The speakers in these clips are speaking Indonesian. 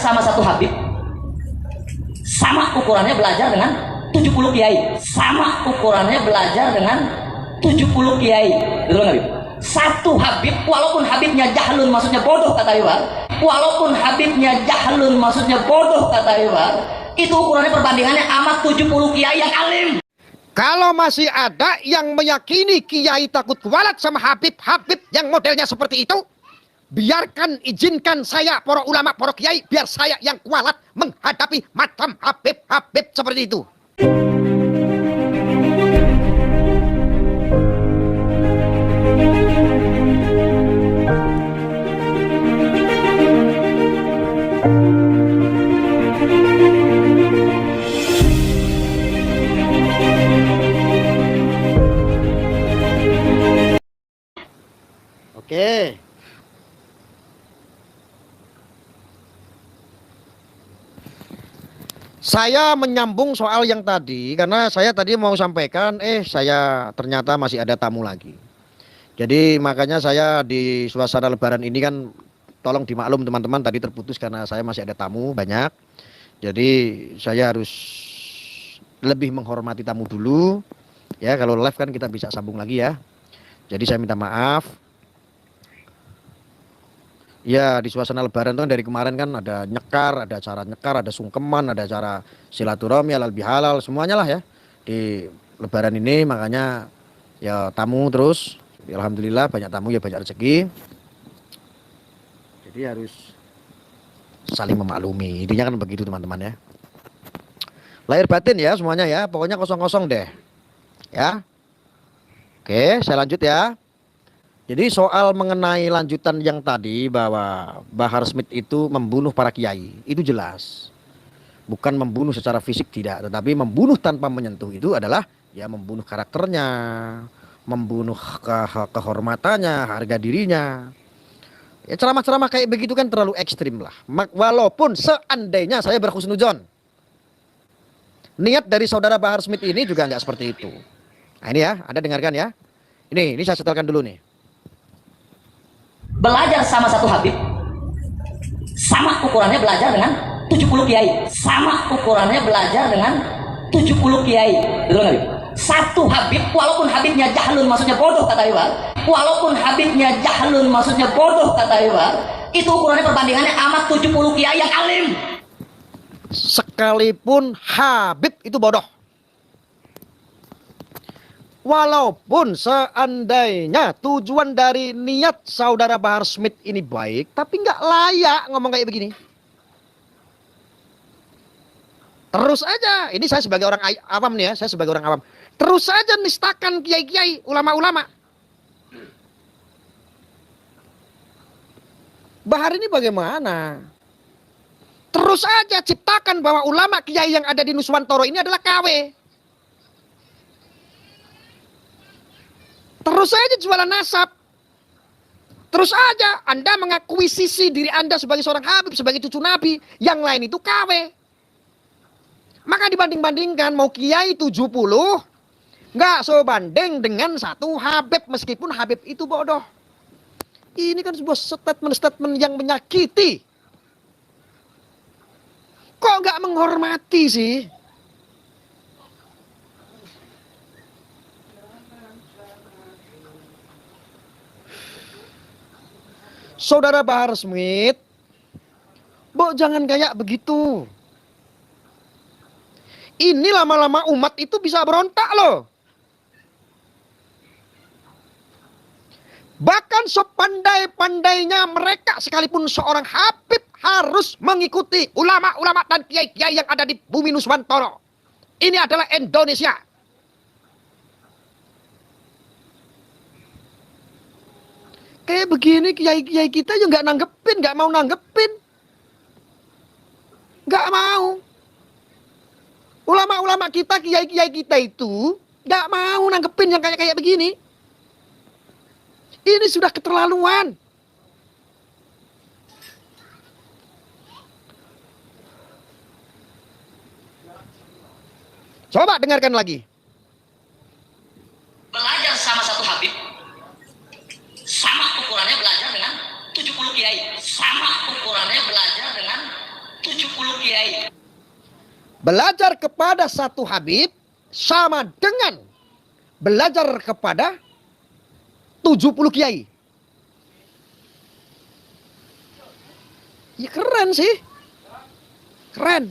sama satu Habib, sama ukurannya belajar dengan 70 kiai. Sama ukurannya belajar dengan 70 kiai. Betul nggak, Habib? Satu Habib, walaupun Habibnya jahlun maksudnya bodoh kata Iwan, walaupun Habibnya jahlun maksudnya bodoh kata Iwan, itu ukurannya perbandingannya amat 70 kiai yang alim. Kalau masih ada yang meyakini kiai takut kualat sama Habib-Habib yang modelnya seperti itu, biarkan, izinkan saya, para ulama, para kiai, biar saya yang kualat menghadapi macam Habib-Habib seperti itu. Oke. Saya menyambung soal yang tadi karena saya tadi mau sampaikan, saya ternyata masih ada tamu lagi. Jadi makanya saya di suasana lebaran ini kan tolong dimaklum teman-teman, tadi terputus karena saya masih ada tamu banyak. Jadi saya harus lebih menghormati tamu dulu. Ya, kalau live kan kita bisa sambung lagi ya. Jadi saya minta maaf. Ya, di suasana lebaran itu kan dari kemarin kan ada nyekar, ada acara nyekar, ada sungkeman, ada acara silaturahmi, halal bihalal, semuanya lah ya. Di lebaran ini makanya ya tamu terus. Alhamdulillah banyak tamu ya banyak rezeki. Jadi harus saling memaklumi. Intinya kan begitu teman-teman ya. Lahir batin ya semuanya ya, pokoknya kosong-kosong deh. Ya. Oke, saya lanjut ya. Jadi soal mengenai lanjutan yang tadi bahwa Bahar Smith itu membunuh para kiai, itu jelas. Bukan membunuh secara fisik tidak, tetapi membunuh tanpa menyentuh itu adalah ya membunuh karakternya, membunuh kehormatannya, harga dirinya. Ya ceramah-ceramah kayak begitu kan terlalu ekstrim lah. Walaupun seandainya saya berhusnuzon, niat dari saudara Bahar Smith ini juga nggak seperti itu. Nah ini ya, Anda dengarkan ya. Ini saya setelkan dulu nih. Belajar sama satu Habib, sama ukurannya belajar dengan 70 kiai. Sama ukurannya belajar dengan 70 kiai. Betul nggak, Habib? Satu Habib, walaupun Habibnya jahlun maksudnya bodoh kata Iwan, walaupun Habibnya jahlun maksudnya bodoh kata Iwan, itu ukurannya perbandingannya amat 70 kiai yang alim. Sekalipun Habib itu bodoh. Walaupun seandainya tujuan dari niat saudara Bahar Smith ini baik, tapi nggak layak ngomong kayak begini. Terus aja, ini saya sebagai orang awam nih ya, saya sebagai orang awam. Terus aja nistakan kiai-kiai, ulama-ulama. Bahar ini bagaimana? Terus aja ciptakan bahwa ulama kiai yang ada di Nuswantoro ini adalah KW. Terus saja jualan nasab. Terus aja Anda mengakuisisi diri Anda sebagai seorang Habib, sebagai cucu Nabi. Yang lain itu KW. Maka dibanding-bandingkan mau kiai 70, nggak sebanding dengan satu Habib. Meskipun Habib itu bodoh. Ini kan sebuah statement yang menyakiti. Kok nggak menghormati sih? Saudara Bahar Smith, jangan kayak begitu. Ini lama-lama umat itu bisa berontak loh. Bahkan sepandai-pandainya mereka sekalipun seorang Habib harus mengikuti ulama-ulama dan kiai-kiai yang ada di bumi Nuswantoro. Ini adalah Indonesia. Kayak begini kiai-kiai kita juga nggak nanggepin, nggak mau nanggepin. Nggak mau. Ulama-ulama kita, kiai-kiai kita itu nggak mau nanggepin yang kayak begini. Ini sudah keterlaluan. Coba dengarkan lagi. Belajar sama satu Habib, sama ukurannya belajar dengan 70 kiai. Sama ukurannya belajar dengan Belajar kepada satu Habib sama dengan belajar kepada 70 kiai. Ya keren sih. Keren.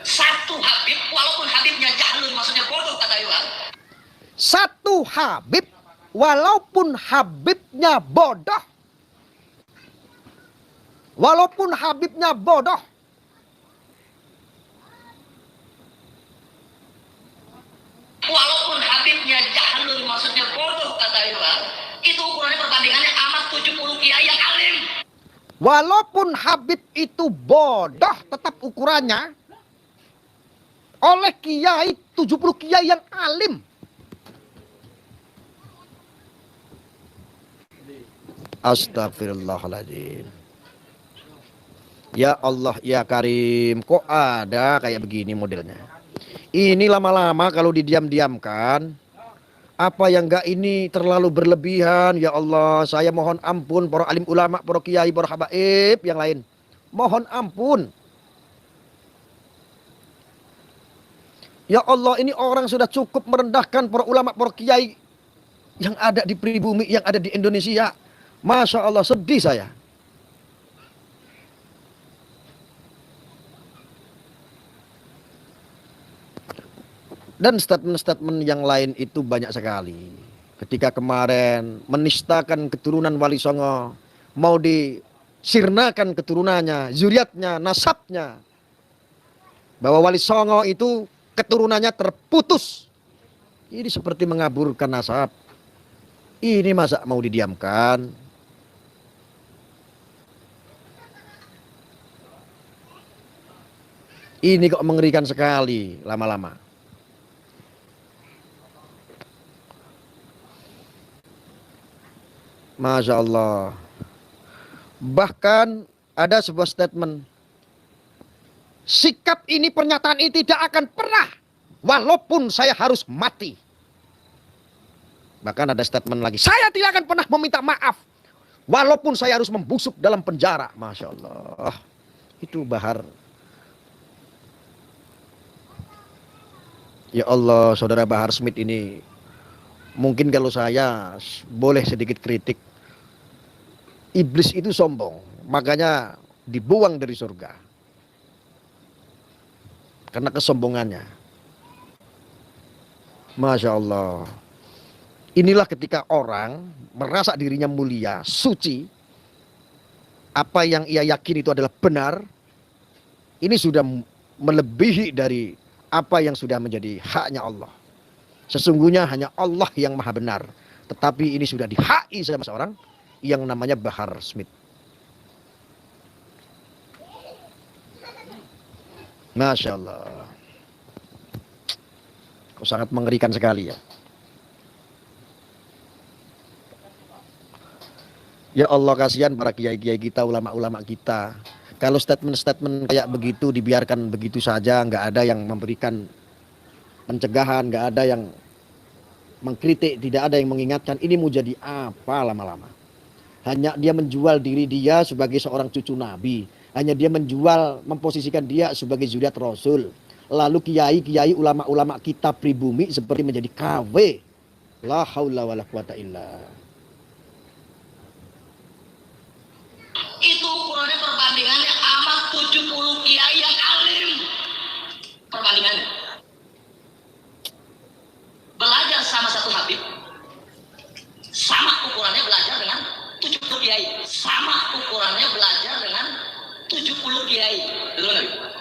Satu Habib, walaupun Habibnya jahlun, maksudnya bodoh, kata Iwan. Satu Habib, walaupun Habibnya bodoh. Walaupun Habibnya bodoh. Walaupun Habibnya jahlun, maksudnya bodoh, kata Iwan. Itu ukurannya perbandingannya amat 70 kiai yang alim. Walaupun Habib itu bodoh, tetap ukurannya oleh kiai 70 kiai yang alim. Astagfirullahaladzim. Ya Allah, ya Karim, kok ada kayak begini modelnya? Ini lama-lama kalau didiam-diamkan, apa yang enggak ini terlalu berlebihan. Ya Allah, saya mohon ampun para alim ulama, para kiai, para habaib yang lain. Mohon ampun. Ya Allah, ini orang sudah cukup merendahkan para ulama, para kiai yang ada di pribumi, yang ada di Indonesia. Masya Allah, sedih saya. Dan statement-statement yang lain itu banyak sekali. Ketika kemarin menistakan keturunan Wali Songo, mau disirnakan keturunannya, zuriatnya, nasabnya, bahwa Wali Songo itu keturunannya terputus. Ini seperti mengaburkan nasab. Ini masa mau didiamkan? Ini kok mengerikan sekali lama-lama. Masya Allah. Bahkan ada sebuah statement, sikap ini, pernyataan ini tidak akan pernah, walaupun saya harus mati. Bahkan ada statement lagi, saya tidak akan pernah meminta maaf, walaupun saya harus membusuk dalam penjara. Masya Allah. Itu Bahar. Ya Allah, saudara Bahar Smith ini, mungkin kalau saya boleh sedikit kritik, iblis itu sombong, makanya dibuang dari surga karena kesombongannya. Masya Allah. Inilah ketika orang merasa dirinya mulia, suci, apa yang ia yakin itu adalah benar, ini sudah melebihi dari apa yang sudah menjadi haknya Allah. Sesungguhnya hanya Allah yang maha benar, tetapi ini sudah dihaki sama seorang yang namanya Bahar Smith. Masya Allah. Kok sangat mengerikan sekali ya. Ya Allah, kasihan para kiai-kiai kita, ulama-ulama kita. Kalau statement-statement kayak begitu dibiarkan begitu saja, nggak ada yang memberikan pencegahan, nggak ada yang mengkritik, tidak ada yang mengingatkan, ini mau jadi apa lama-lama? Hanya dia menjual diri dia sebagai seorang cucu Nabi. Hanya dia menjual, memposisikan dia sebagai zuriat Rasul. Lalu kiai-kiai, ulama-ulama kita pribumi seperti menjadi KW. La haula wala quwata illa. Itu ukurannya perbandingannya amat 70 kiai yang alim. Perbandingannya. Belajar sama satu Habib, sama ukurannya belajar dengan 70 kiai. Sama ukurannya belajar dengan 70 kiai.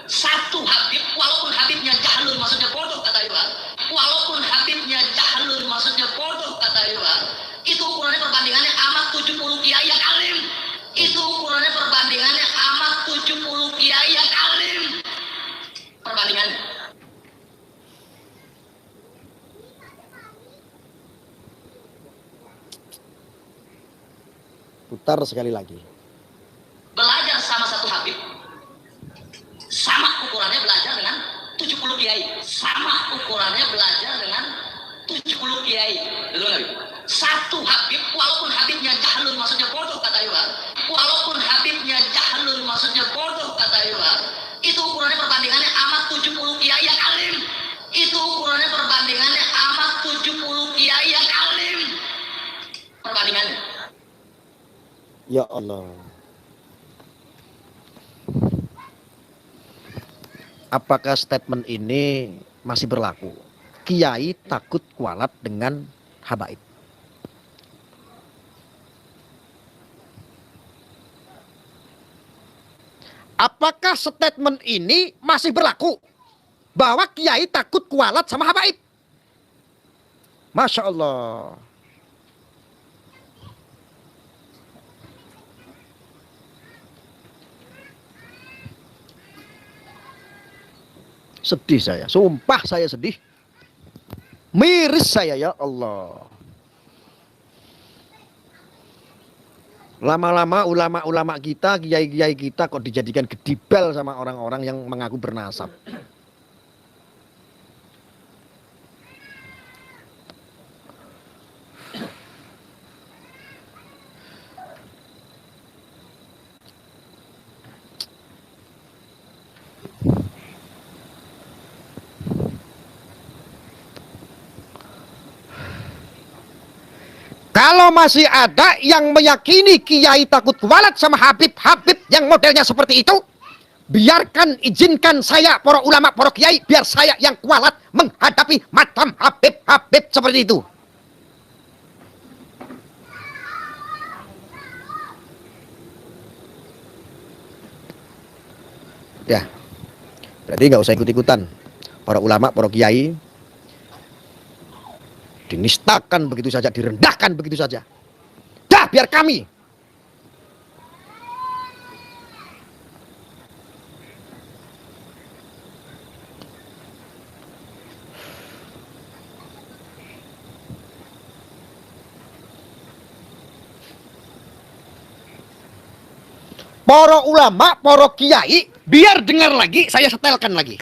Satu Habib, walaupun Habibnya jahlun, maksudnya bodoh, kata Iwan. Walaupun Habibnya jahlun, maksudnya bodoh, kata Iwan. Itu ukurannya perbandingannya amat 70 kiai yang alim. Itu ukurannya perbandingannya amat 70 kiai yang alim. Perbandingannya. Putar sekali lagi. Belajar sama satu Habib, sama ukurannya belajar dengan 70 kiai. Sama ukurannya belajar dengan 70 kiai. Satu Habib, walaupun Habibnya jahlun, maksudnya bodoh, kata Iwan. Walaupun Habibnya jahlun, maksudnya bodoh, kata Imam, itu ukurannya perbandingannya amat 70 kiai yang alim. Itu ukurannya perbandingannya amat 70 kiai yang alim. Perbandingannya. Ya Allah. Apakah statement ini masih berlaku? Kiai takut kualat dengan habaib. Apakah statement ini masih berlaku? Bahwa kiai takut kualat sama habaib? Masya Allah. Sedih saya, sumpah saya sedih. Miris saya, ya Allah. Lama-lama ulama-ulama kita, kiai-kiai kita kok dijadikan gedibel sama orang-orang yang mengaku bernasab. Kalau masih ada yang meyakini kiai takut kualat sama habib-habib yang modelnya seperti itu, biarkan, izinkan saya, para ulama, para kiai, biar saya yang kualat menghadapi macam habib-habib seperti itu. Ya, berarti nggak usah ikut-ikutan. Para ulama, para kiai dinistakan begitu saja, direndahkan begitu saja. Dah, biar kami. Para ulama, para kiai, biar dengar lagi, saya setelkan lagi.